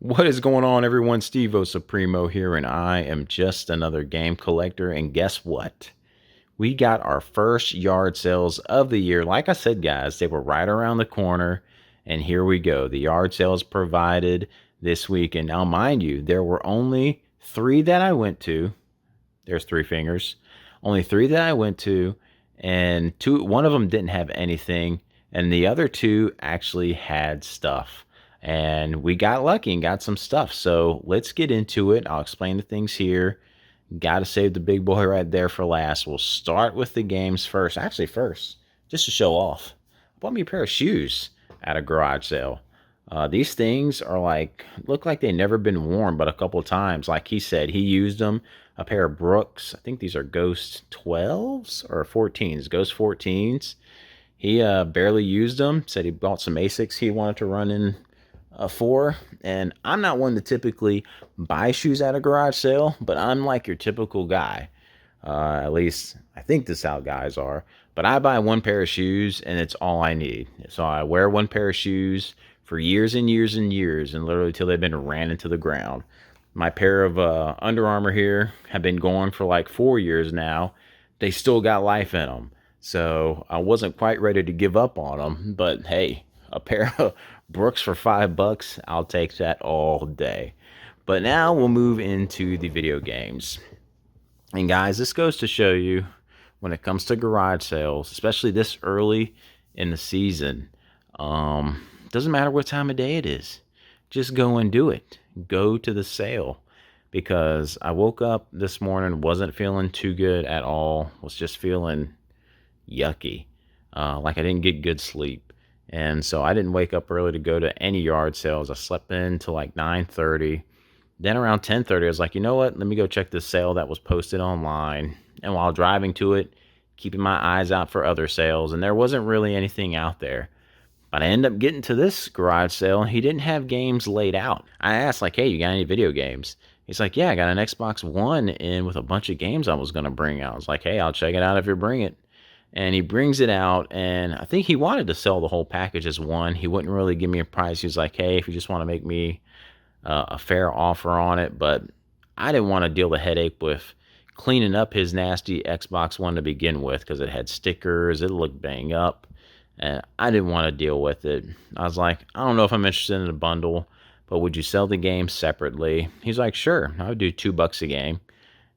What is going on, everyone? Steve-O Supremo here, and I am just another game collector. And guess what? We got our first yard sales of the year. Like I said, guys, they were right around the corner. And here we go. The yard sales provided this week. And now, mind you, there were only three that I went to. There's three fingers. Only three that I went to. And one of them didn't have anything. And the other two actually had stuff, and we got lucky and got some stuff. So let's get into it. I'll explain the things here. Got to save the big boy right there for last. We'll start with the games first. Actually, first, just to show off, I bought me a pair of shoes at a garage sale. These things are look like they never been worn, but a couple times. Like he said, he used them. A pair of Brooks. I think these are Ghost 12s or 14s. Ghost 14s. He barely used them. Said he bought some Asics he wanted to run in for. And I'm not one to typically buy shoes at a garage sale, but I'm like your typical guy. At least I think this is how guys are. But I buy one pair of shoes and it's all I need. So I wear one pair of shoes for years and years and years, and literally till they've been ran into the ground. My pair of Under Armour here have been going for like 4 years now. They still got life in them. So I wasn't quite ready to give up on them, but hey, a pair of Brooks for $5, I'll take that all day. But now we'll move into the video games. And guys, this goes to show you when it comes to garage sales, especially this early in the season, doesn't matter what time of day it is. Just go and do it. Go to the sale. Because I woke up this morning, wasn't feeling too good at all, was just feeling yucky. Like I didn't get good sleep. And so I didn't wake up early to go to any yard sales. I slept in till like 9:30. Then around 10:30, I was like, you know what? Let me go check this sale that was posted online. And while driving to it, keeping my eyes out for other sales, and there wasn't really anything out there. But I ended up getting to this garage sale, and he didn't have games laid out. I asked, like, hey, you got any video games? He's like, yeah, I got an Xbox One in with a bunch of games I was going to bring out. I was like, hey, I'll check it out if you bring it. And he brings it out, and I think he wanted to sell the whole package as one. He wouldn't really give me a price. He was like, hey, if you just want to make me a fair offer on it. But I didn't want to deal the headache with cleaning up his nasty Xbox One to begin with, because it had stickers, it looked bang up, and I didn't want to deal with it. I was like, I don't know if I'm interested in a bundle, but would you sell the game separately? He's like, sure, I would do $2 a game.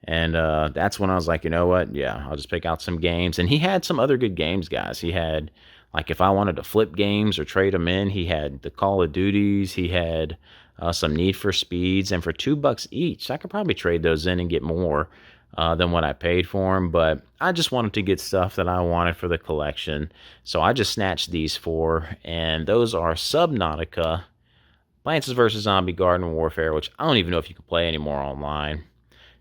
And that's when I was like, you know what? Yeah, I'll just pick out some games. And he had some other good games, guys. He had, like, if I wanted to flip games or trade them in, he had the Call of Duties. He had some Need for Speeds. And for $2 each, I could probably trade those in and get more than what I paid for them. But I just wanted to get stuff that I wanted for the collection. So I just snatched these four. And those are Subnautica, Plants vs. Zombie Garden Warfare, which I don't even know if you can play anymore online.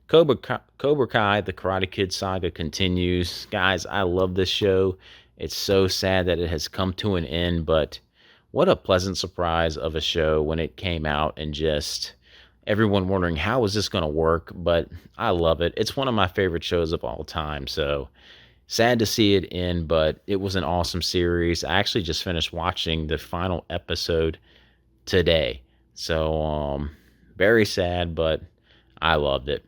Cobra Kai, the Karate Kid saga continues. Guys, I love this show. It's so sad that it has come to an end, but what a pleasant surprise of a show when it came out, and just everyone wondering how is this going to work, but I love it. It's one of my favorite shows of all time, so sad to see it end, but it was an awesome series. I actually just finished watching the final episode today, so very sad, but I loved it.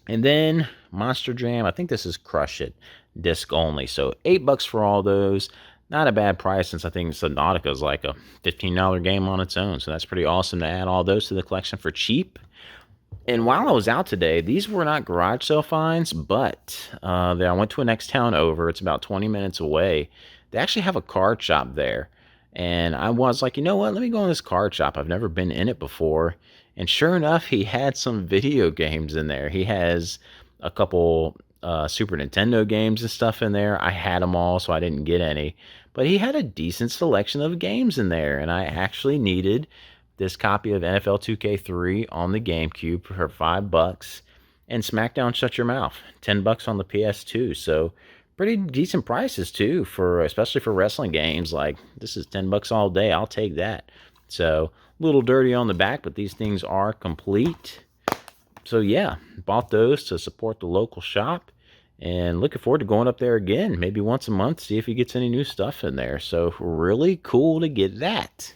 And then Monster Jam, I think this is Crush It, disc only. So $8 for all those. Not a bad price, since I think Subnautica is like a $15 game on its own. So that's pretty awesome to add all those to the collection for cheap. And while I was out today, these were not garage sale finds, but I went to a next town over. It's about 20 minutes away. They actually have a card shop there. And I was like, you know what? Let me go in this card shop. I've never been in it before. And sure enough, he had some video games in there. He has a couple Super Nintendo games and stuff in there. I had them all, so I didn't get any. But he had a decent selection of games in there. And I actually needed this copy of NFL 2K3 on the GameCube for $5. And SmackDown Shut Your Mouth, $10 on the PS2. So pretty decent prices too, especially for wrestling games. Like, this is $10 all day. I'll take that. So a little dirty on the back, but these things are complete. So yeah, bought those to support the local shop, and looking forward to going up there again, maybe once a month, see if he gets any new stuff in there. So really cool to get that.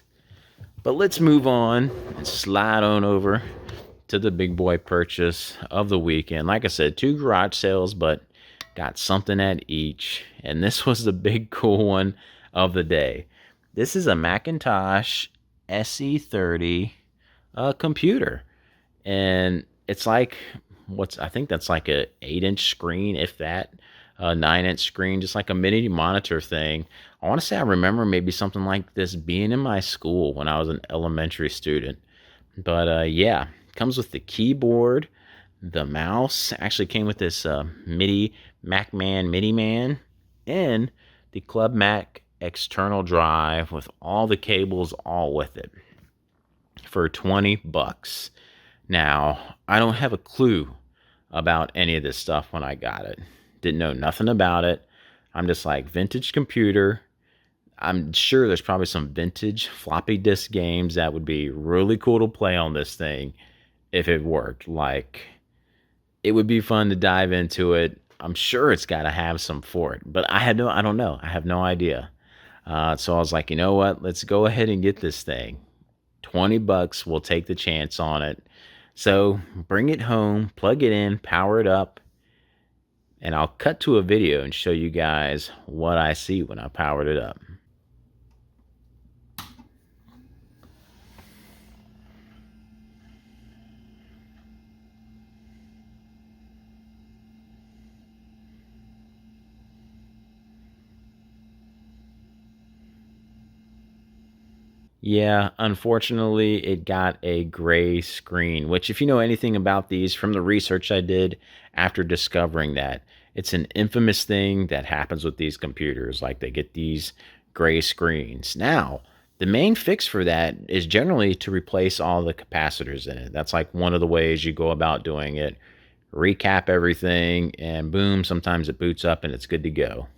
But let's move on and slide on over to the big boy purchase of the weekend. Like I said, 2 garage sales, but got something at each. And this was the big cool one of the day. This is a Macintosh SE30 computer. And it's like, I think that's like a 8-inch screen, if that, a 9-inch screen, just like a mini monitor thing. I want to say I remember maybe something like this being in my school when I was an elementary student. But yeah, comes with the keyboard, the mouse. Actually came with this MIDI Man, and the Club Mac external drive with all the cables all with it for 20 bucks. Now, I don't have a clue about any of this stuff when I got it. Didn't know nothing about it. I'm just like, vintage computer. I'm sure there's probably some vintage floppy disk games that would be really cool to play on this thing if it worked. Like, it would be fun to dive into it. I'm sure it's got to have some for it, but I don't know. I have no idea. So I was like, you know what? Let's go ahead and get this thing. 20 bucks. We'll take the chance on it. So bring it home, plug it in, power it up, and I'll cut to a video and show you guys what I see when I powered it up. Yeah, unfortunately, it got a gray screen, which, if you know anything about these from the research I did after discovering that, it's an infamous thing that happens with these computers. Like, they get these gray screens. Now, the main fix for that is generally to replace all the capacitors in it. That's like one of the ways you go about doing it. Recap everything, and boom, sometimes it boots up and it's good to go.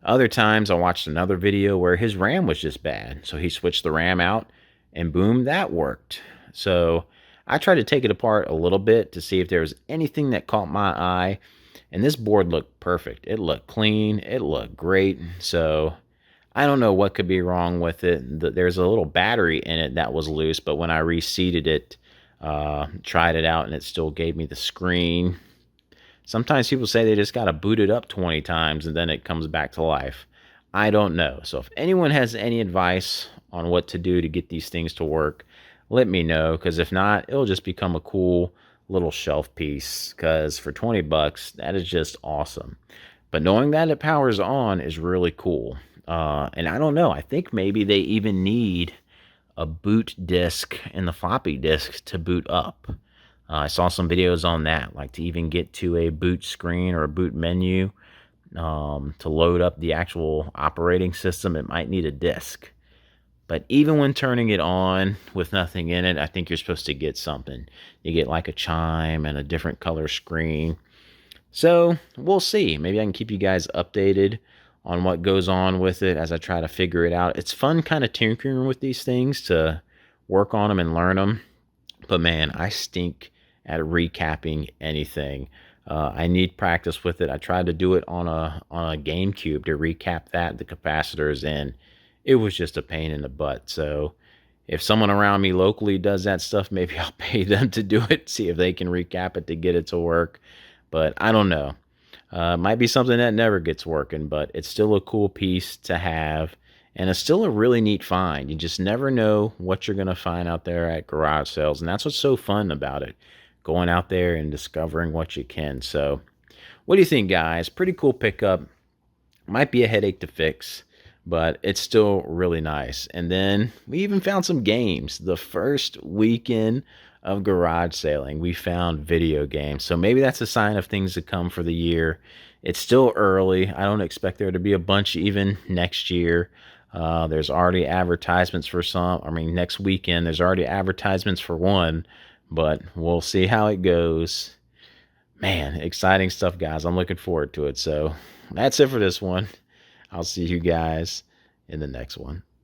Other times I watched another video where his RAM was just bad. So he switched the RAM out and boom, that worked. So I tried to take it apart a little bit to see if there was anything that caught my eye. And this board looked perfect. It looked clean. It looked great. So I don't know what could be wrong with it. There's a little battery in it that was loose, but when I reseated it, tried it out, and it still gave me the screen. Sometimes people say they just got to boot it up 20 times and then it comes back to life. I don't know. So if anyone has any advice on what to do to get these things to work, let me know, because if not, it'll just become a cool little shelf piece, because for 20 bucks, that is just awesome. But knowing that it powers on is really cool. And I don't know. I think maybe they even need a boot disk in the floppy disk to boot up. I saw some videos on that, like to even get to a boot screen or a boot menu, to load up the actual operating system, it might need a disk. But even when turning it on with nothing in it, I think you're supposed to get something. You get like a chime and a different color screen. So we'll see. Maybe I can keep you guys updated on what goes on with it as I try to figure it out. It's fun kind of tinkering with these things to work on them and learn them. But man, I stink at recapping anything. I need practice with it. I tried to do it on a GameCube to recap the capacitors, and it was just a pain in the butt. So if someone around me locally does that stuff, maybe I'll pay them to do it, see if they can recap it to get it to work. But I don't know. Might be something that never gets working, but it's still a cool piece to have. And it's still a really neat find. You just never know what you're going to find out there at garage sales. And that's what's so fun about it. Going out there and discovering what you can. So what do you think, guys? Pretty cool pickup. Might be a headache to fix, but it's still really nice. And then we even found some games. The first weekend of garage sailing, we found video games. So maybe that's a sign of things to come for the year. It's still early. I don't expect there to be a bunch even next year. There's already advertisements for some. I mean, next weekend, there's already advertisements for one, but we'll see how it goes. Man, exciting stuff, guys. I'm looking forward to it. So that's it for this one. I'll see you guys in the next one.